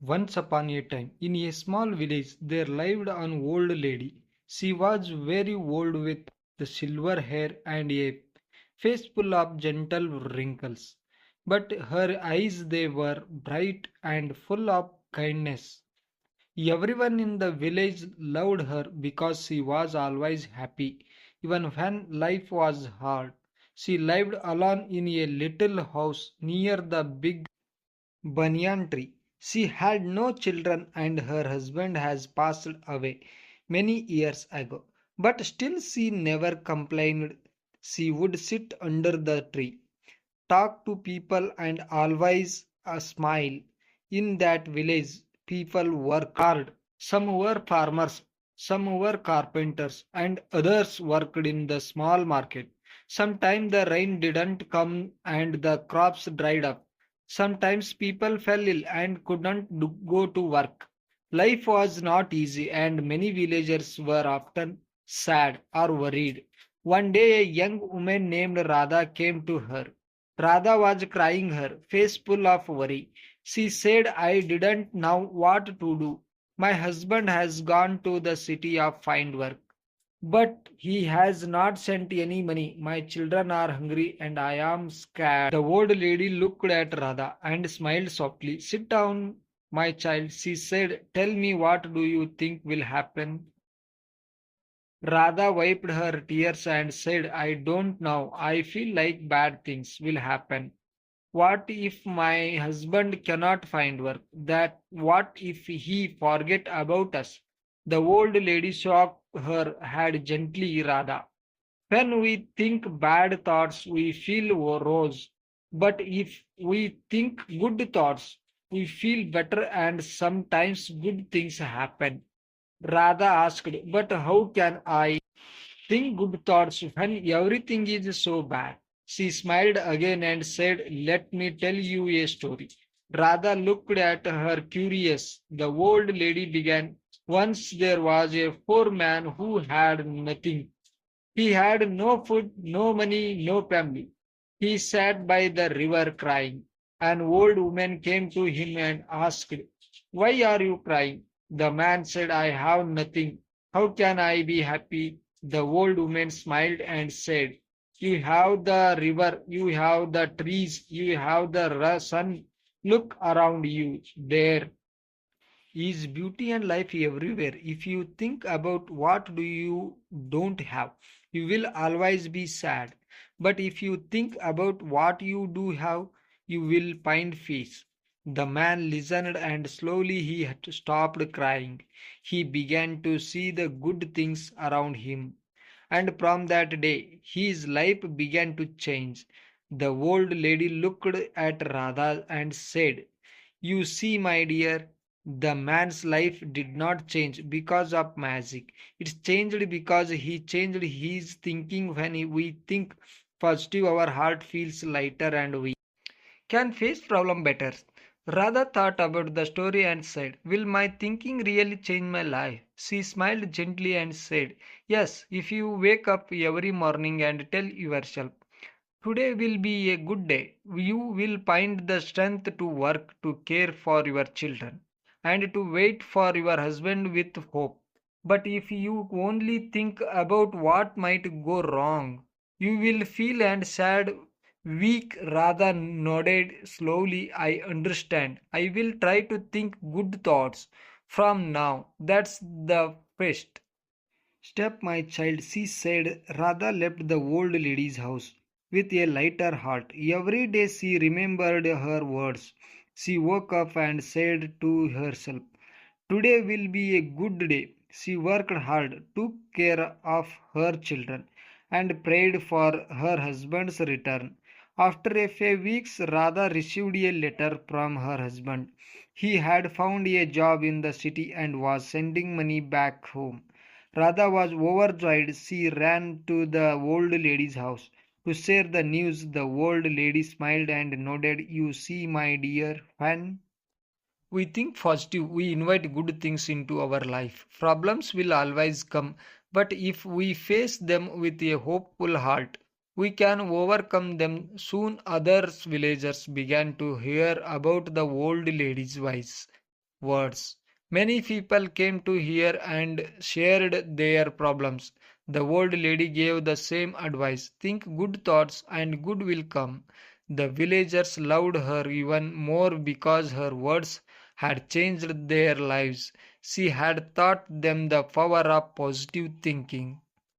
Once upon a time, in a small village, there lived an old lady. She was very old with the silver hair and a face full of gentle wrinkles. But her eyes they were bright and full of kindness. Everyone in the village loved her because she was always happy, even when life was hard. She lived alone in a little house near the big banyan tree. She had no children and her husband has passed away many years ago. But still she never complained. She would sit under the tree, talk to people and always smile. In that village, people worked hard. Some were farmers, some were carpenters, and others worked in the small market. Sometimes the rain didn't come and the crops dried up. Sometimes people fell ill and couldn't go to work. Life was not easy, and many villagers were often sad or worried. One day, a young woman named Radha came to her. Radha was crying, her face full of worry. She said, I didn't know what to do. My husband has gone to the city to find work, but he has not sent any money. My children are hungry and I am scared. The old lady looked at Radha and smiled softly. Sit down, my child, she said. Tell me, what do you think will happen? Radha wiped her tears and said, I don't know. I feel like bad things will happen. What if my husband cannot find work? That what if he forget about us? The old lady shook her head gently, Radha. When we think bad thoughts, we feel rose. But if we think good thoughts, we feel better and sometimes good things happen. Radha asked, but how can I think good thoughts when everything is so bad? She smiled again and said, let me tell you a story. Radha looked at her curious. The old lady began, once there was a poor man who had nothing. He had no food, no money, no family. He sat by the river crying. An old woman came to him and asked, why are you crying? The man said, I have nothing. How can I be happy? The old woman smiled and said, you have the river, you have the trees, you have the sun. Look around you. There is beauty and life everywhere. If you think about what do you don't have, you will always be sad. But if you think about what you do have, you will find peace. The man listened and slowly he had stopped crying. He began to see the good things around him. And from that day, his life began to change. The old lady looked at Radha and said, you see, my dear, the man's life did not change because of magic. It changed because he changed his thinking. When we think positive, our heart feels lighter and we can face problem better. Radha thought about the story and said, will my thinking really change my life? She smiled gently and said, yes, if you wake up every morning and tell yourself, today will be a good day. You will find the strength to work, to care for your children, and to wait for your husband with hope. But if you only think about what might go wrong, you will feel and sad, weak. Rather nodded slowly. I understand. I will try to think good thoughts from now. That's the first step, my child, she said. Radha left the old lady's house with a lighter heart. Every day she remembered her words. She woke up and said to herself, today will be a good day. She worked hard, took care of her children, and prayed for her husband's return. After a few weeks, Radha received a letter from her husband. He had found a job in the city and was sending money back home. Radha was overjoyed. She ran to the old lady's house to share the news. The old lady smiled and nodded. You see, my dear, when we think positive, we invite good things into our life. Problems will always come, but if we face them with a hopeful heart, we can overcome them. Soon other villagers began to hear about the old lady's voice. words. Many people came to hear and shared their problems. The old lady gave the same advice: think good thoughts and good will come. The villagers loved her even more because her words had changed their lives. She had taught them the power of positive thinking.